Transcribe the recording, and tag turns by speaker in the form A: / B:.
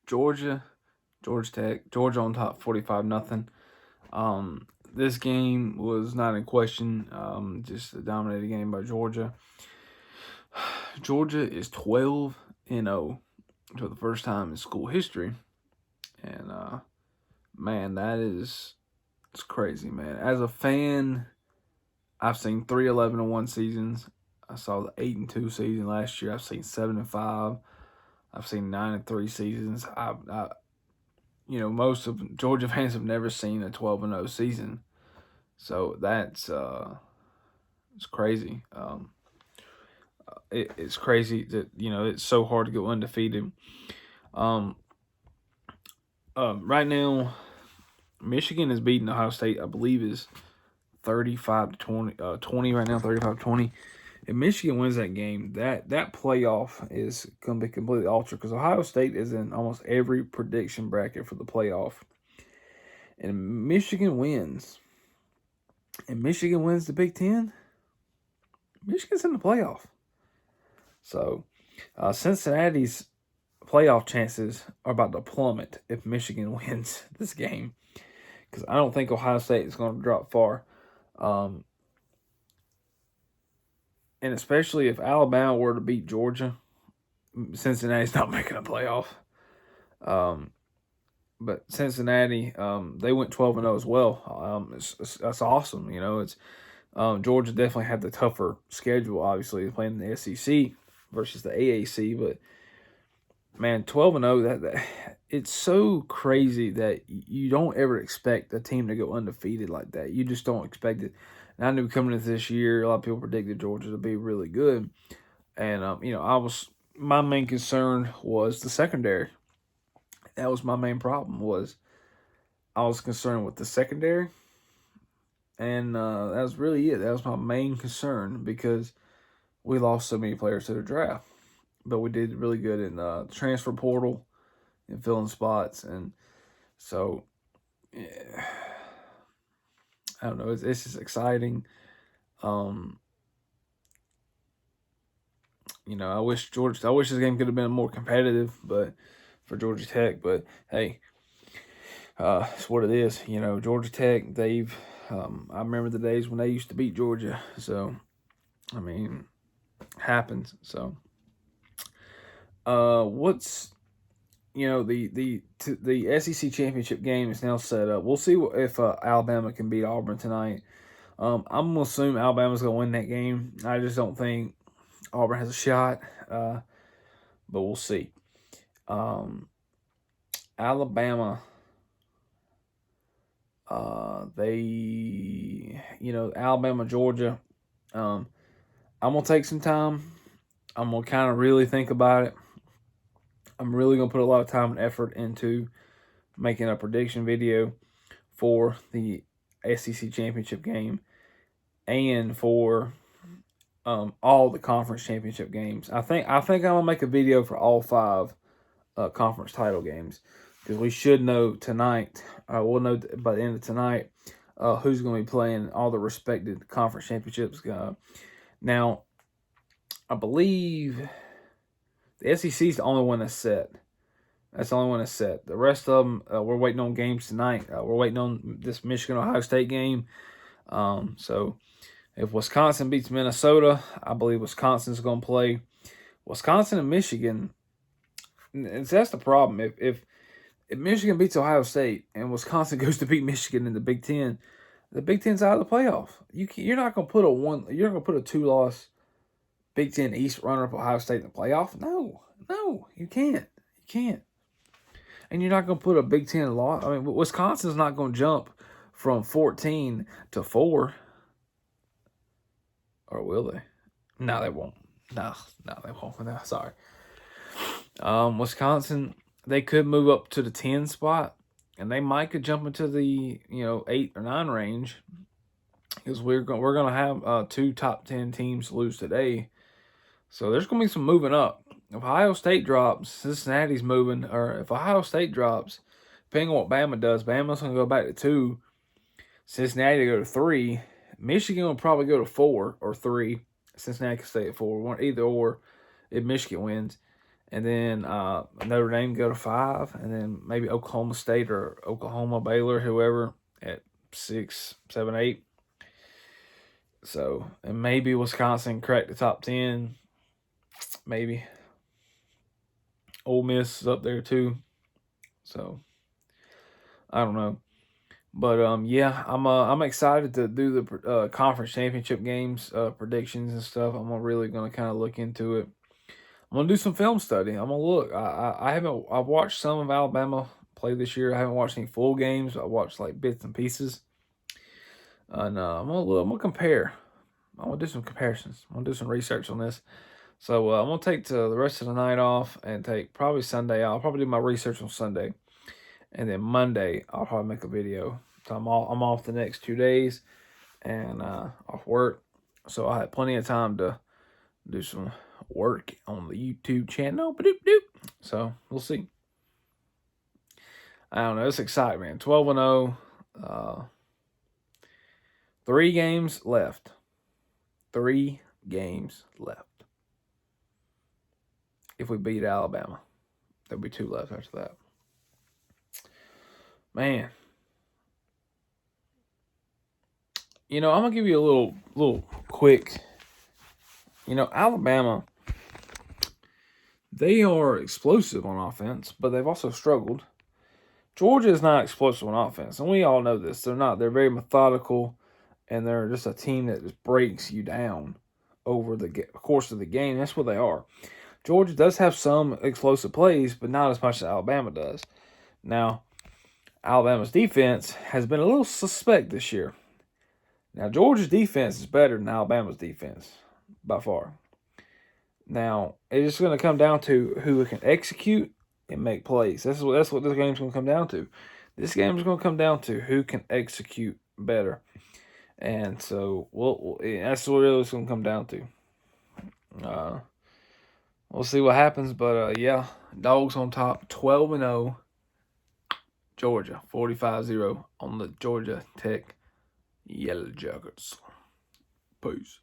A: Georgia Tech. Georgia on top 45-0. This game was not in question. Just a dominated game by Georgia. Georgia is 12-0 for the first time in school history. And man, it's crazy, man. As a fan, I've seen 3-11-1 seasons. I saw the 8-2 season last year. I've seen 7-5. I've seen 9-3 seasons. Most of Georgia fans have never seen a 12-0 season, so that's it's crazy. It's crazy that it's so hard to go undefeated. Right now, Michigan is beating Ohio State. I believe is 35-20, 20 right now, 35-20. If Michigan wins that game, that playoff is going to be completely altered because Ohio State is in almost every prediction bracket for the playoff. And Michigan wins. And Michigan wins the Big Ten. Michigan's in the playoff. So, Cincinnati's playoff chances are about to plummet if Michigan wins this game. Because I don't think Ohio State is going to drop far. And especially if Alabama were to beat Georgia, Cincinnati's not making a playoff. But Cincinnati, they went 12-0 as well. That's awesome. It's Georgia definitely had the tougher schedule, obviously, playing in the SEC versus the AAC. But man, 12-0, that it's so crazy that you don't ever expect a team to go undefeated like that. You just don't expect it. And I knew coming into this year, a lot of people predicted Georgia to be really good. And, my main concern was the secondary. That was my main problem was I was concerned with the secondary. And that was really it. That was my main concern because we lost so many players to the draft. But we did really good in the transfer portal and filling spots. And so, yeah, I don't know. It's just exciting. I wish this game could have been more competitive, but for Georgia Tech. But hey, it's what it is. Georgia Tech. I remember the days when they used to beat Georgia. So, happens. So, what's the SEC championship game is now set up. We'll see if Alabama can beat Auburn tonight. I'm gonna assume Alabama's gonna win that game. I just don't think Auburn has a shot, but we'll see. Alabama, Alabama, Georgia. I'm gonna take some time. I'm gonna kind of really think about it. I'm really going to put a lot of time and effort into making a prediction video for the SEC championship game and for all the conference championship games. I think I'm going to make a video for all 5 conference title games because we should know tonight. We'll know by the end of tonight who's going to be playing all the respected conference championships. Now, I believe the SEC is the only one that's set. That's the only one that's set. The rest of them, we're waiting on games tonight. We're waiting on this Michigan-Ohio State game. So if Wisconsin beats Minnesota, I believe Wisconsin's going to play. Wisconsin and Michigan, and that's the problem. If Michigan beats Ohio State and Wisconsin goes to beat Michigan in the Big Ten, the Big Ten's out of the playoff. You're not going to put you're going to put a 2-loss Big Ten East runner-up Ohio State in the playoff? No, you can't. You can't. And you're not going to put a Big Ten loss. Wisconsin's not going to jump from 14 to 4. Or will they? No, they won't. No, they won't. No, sorry. Wisconsin, they could move up to the 10 spot. And they might could jump into the 8 or 9 range. Because we're going to have 2 top 10 teams lose today. So there's going to be some moving up. If Ohio State drops, Cincinnati's moving. Or if Ohio State drops, depending on what Bama does, Bama's going to go back to 2. Cincinnati to go to 3. Michigan will probably go to 4 or 3. Cincinnati can stay at 4. Either or if Michigan wins. And then Notre Dame go to 5, and then maybe Oklahoma State or Oklahoma, Baylor, whoever at 6, 7, 8. So, and maybe Wisconsin crack the top 10. Maybe Ole Miss is up there too. So I don't know, but yeah, I'm excited to do the conference championship games predictions and stuff. I'm really gonna kind of look into it. I'm gonna do some film study. I'm gonna look. I've watched some of Alabama play this year. I haven't watched any full games. I watched like bits and pieces, and I'm gonna look, I'm gonna compare. I'm gonna do some comparisons. I'm gonna do some research on this. So I'm gonna take the rest of the night off and take probably Sunday. I'll probably do my research on Sunday, and then Monday I'll probably make a video. So I'm off the next 2 days, and off work, so I had plenty of time to do some work on the YouTube channel. So we'll see. I don't know. It's exciting, man. 12-0. 3 games left. 3 games left. If we beat Alabama, there'll be 2 left after that. Man. I'm gonna give you a little quick. Alabama, they are explosive on offense, but they've also struggled. Georgia is not explosive on offense, and we all know this. They're not. They're very methodical, and they're just a team that just breaks you down over the course of the game. That's what they are. Georgia does have some explosive plays, but not as much as Alabama does. Now, Alabama's defense has been a little suspect this year. Now, Georgia's defense is better than Alabama's defense by far. Now, it's just going to come down to who can execute and make plays. That's what this game's going to come down to. This game is going to come down to who can execute better. And so, that's what it's going to come down to. We'll see what happens, but yeah, Dogs on top, 12-0. Georgia, 45-0 on the Georgia Tech Yellow Jackets. Peace.